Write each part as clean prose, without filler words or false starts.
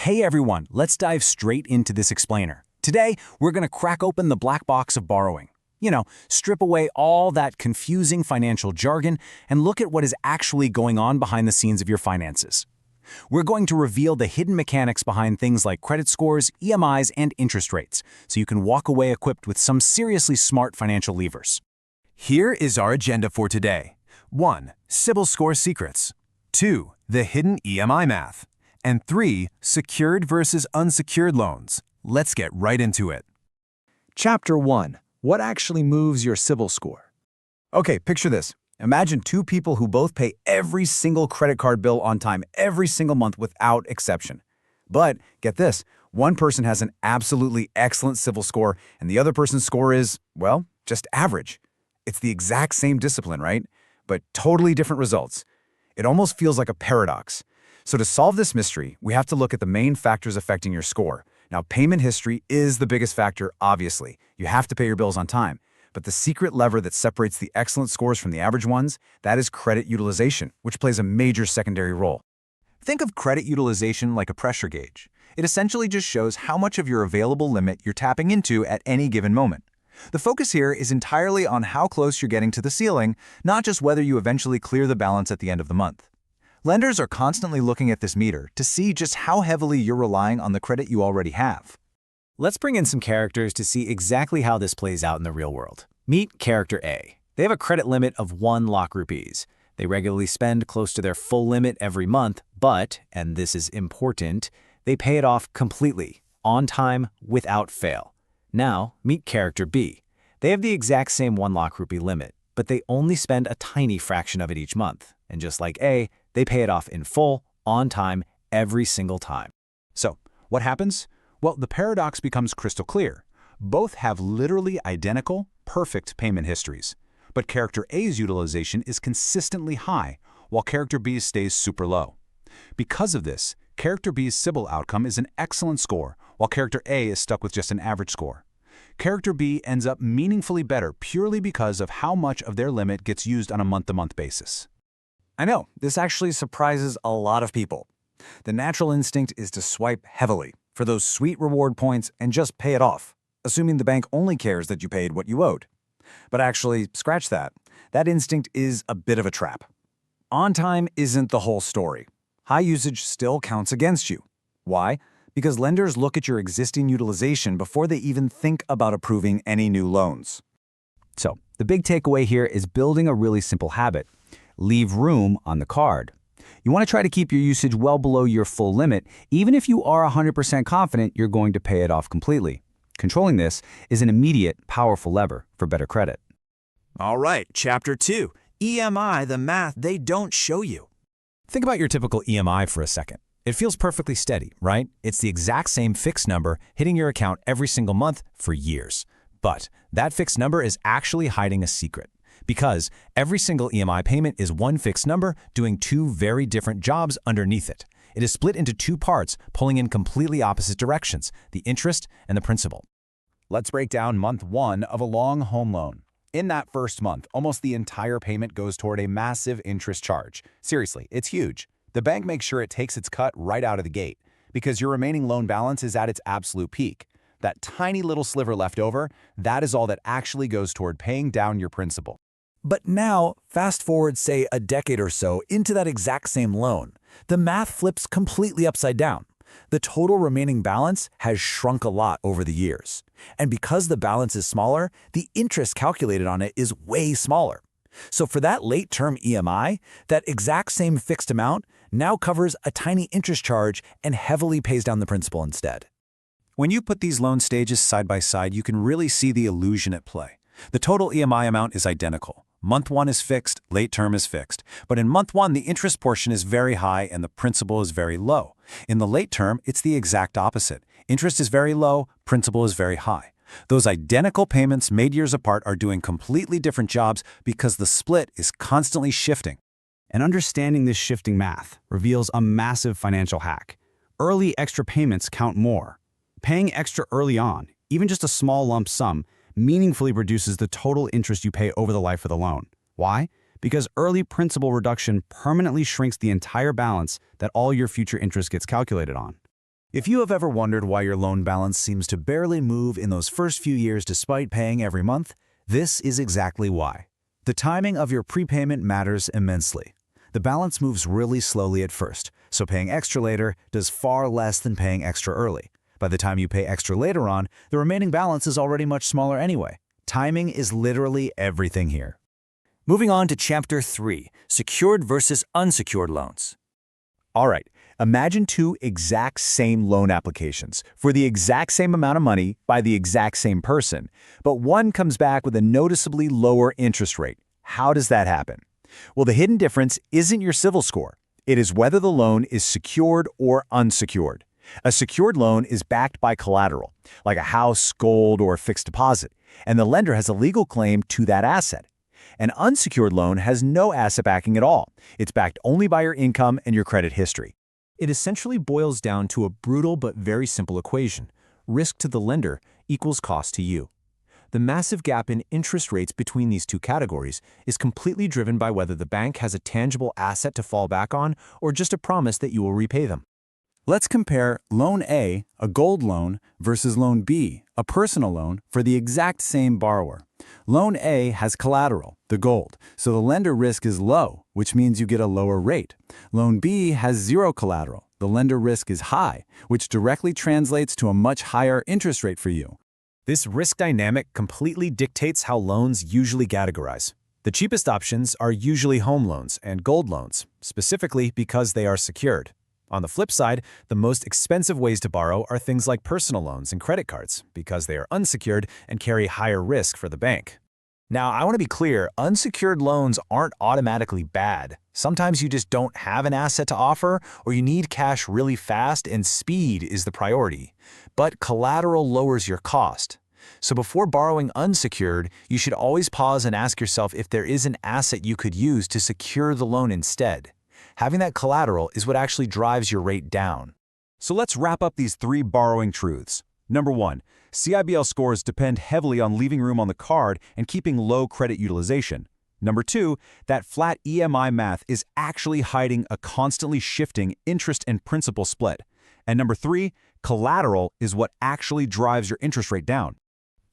Hey everyone, let's dive straight into this explainer. Today, we're going to crack open the black box of borrowing. Strip away all that confusing financial jargon and look at what is actually going on behind the scenes of your finances. We're going to reveal the hidden mechanics behind things like credit scores, EMIs, and interest rates, so you can walk away equipped with some seriously smart financial levers. Here is our agenda for today. 1. CIBIL score secrets. 2. The hidden EMI math. And 3. Secured versus unsecured loans. Let's get right into it. Chapter 1. What actually moves your CIBIL score? Okay, picture this. Imagine two people who both pay every single credit card bill on time every single month without exception. But get this, one person has an absolutely excellent CIBIL score and the other person's score is, well, just average. It's the exact same discipline, right? But totally different results. It almost feels like a paradox. So to solve this mystery, we have to look at the main factors affecting your score. Now, payment history is the biggest factor, obviously. You have to pay your bills on time. But the secret lever that separates the excellent scores from the average ones, that is credit utilization, which plays a major secondary role. Think of credit utilization like a pressure gauge. It essentially just shows how much of your available limit you're tapping into at any given moment. The focus here is entirely on how close you're getting to the ceiling, not just whether you eventually clear the balance at the end of the month. Lenders are constantly looking at this meter to see just how heavily you're relying on the credit you already have. Let's bring in some characters to see exactly how this plays out in the real world. Meet character A. They have a credit limit of 1 lakh rupees. They regularly spend close to their full limit every month, but, and this is important, they pay it off completely, on time, without fail. Now, meet character B. They have the exact same 1 lakh rupee limit, but they only spend a tiny fraction of it each month. And just like A, they pay it off in full, on time, every single time. So, what happens? Well, the paradox becomes crystal clear. Both have literally identical, perfect payment histories. But character A's utilization is consistently high, while character B's stays super low. Because of this, character B's CIBIL outcome is an excellent score, while character A is stuck with just an average score. Character B ends up meaningfully better purely because of how much of their limit gets used on a month-to-month basis. I know, this actually surprises a lot of people. The natural instinct is to swipe heavily for those sweet reward points and just pay it off, assuming the bank only cares that you paid what you owed. But actually, scratch that. That instinct is a bit of a trap. On time isn't the whole story. High usage still counts against you. Why? Because lenders look at your existing utilization before they even think about approving any new loans. So, the big takeaway here is building a really simple habit. Leave room on the card. You want to try to keep your usage well below your full limit, even if you are 100% confident you're going to pay it off completely. Controlling this is an immediate, powerful lever for better credit. All right, Chapter 2. EMI, the math they don't show you. Think about your typical EMI for a second. It feels perfectly steady, right? It's the exact same fixed number hitting your account every single month for years. But that fixed number is actually hiding a secret. Because every single EMI payment is one fixed number doing two very different jobs underneath it. It is split into two parts, pulling in completely opposite directions, the interest and the principal. Let's break down month 1 of a long home loan. In that first month, almost the entire payment goes toward a massive interest charge. Seriously, it's huge. The bank makes sure it takes its cut right out of the gate because your remaining loan balance is at its absolute peak. That tiny little sliver left over, that is all that actually goes toward paying down your principal. But now, fast forward, say, a decade or so into that exact same loan, the math flips completely upside down. The total remaining balance has shrunk a lot over the years. And because the balance is smaller, the interest calculated on it is way smaller. So for that late-term EMI, that exact same fixed amount now covers a tiny interest charge and heavily pays down the principal instead. When you put these loan stages side by side, you can really see the illusion at play. The total EMI amount is identical. Month 1 is fixed, late term is fixed. But in month 1, the interest portion is very high and the principal is very low. In the late term, it's the exact opposite. Interest is very low, principal is very high. Those identical payments made years apart are doing completely different jobs because the split is constantly shifting. And understanding this shifting math reveals a massive financial hack. Early extra payments count more. Paying extra early on, even just a small lump sum, meaningfully reduces the total interest you pay over the life of the loan. Why? Because early principal reduction permanently shrinks the entire balance that all your future interest gets calculated on. If you have ever wondered why your loan balance seems to barely move in those first few years despite paying every month, this is exactly why. The timing of your prepayment matters immensely. The balance moves really slowly at first, so paying extra later does far less than paying extra early. By the time you pay extra later on, the remaining balance is already much smaller anyway. Timing is literally everything here. Moving on to Chapter 3, Secured versus Unsecured Loans. All right, imagine two exact same loan applications for the exact same amount of money by the exact same person, but one comes back with a noticeably lower interest rate. How does that happen? Well, the hidden difference isn't your CIBIL score. It is whether the loan is secured or unsecured. A secured loan is backed by collateral, like a house, gold, or a fixed deposit, and the lender has a legal claim to that asset. An unsecured loan has no asset backing at all. It's backed only by your income and your credit history. It essentially boils down to a brutal but very simple equation. Risk to the lender equals cost to you. The massive gap in interest rates between these two categories is completely driven by whether the bank has a tangible asset to fall back on or just a promise that you will repay them. Let's compare Loan A, a gold loan, versus Loan B, a personal loan, for the exact same borrower. Loan A has collateral, the gold, so the lender risk is low, which means you get a lower rate. Loan B has zero collateral. The lender risk is high, which directly translates to a much higher interest rate for you. This risk dynamic completely dictates how loans usually categorize. The cheapest options are usually home loans and gold loans, specifically because they are secured. On the flip side, the most expensive ways to borrow are things like personal loans and credit cards, because they are unsecured and carry higher risk for the bank. Now, I want to be clear, unsecured loans aren't automatically bad. Sometimes you just don't have an asset to offer, or you need cash really fast and speed is the priority. But collateral lowers your cost. So before borrowing unsecured, you should always pause and ask yourself if there is an asset you could use to secure the loan instead. Having that collateral is what actually drives your rate down. So let's wrap up these 3 borrowing truths. Number 1, CIBL scores depend heavily on leaving room on the card and keeping low credit utilization. Number 2, that flat EMI math is actually hiding a constantly shifting interest and principal split. And number 3, collateral is what actually drives your interest rate down.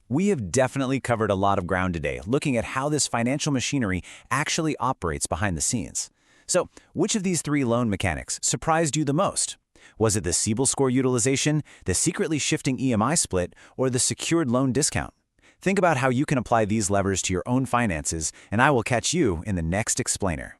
We have definitely covered a lot of ground today, looking at how this financial machinery actually operates behind the scenes. So, which of these 3 loan mechanics surprised you the most? Was it the CIBIL score utilization, the secretly shifting EMI split, or the secured loan discount? Think about how you can apply these levers to your own finances, and I will catch you in the next explainer.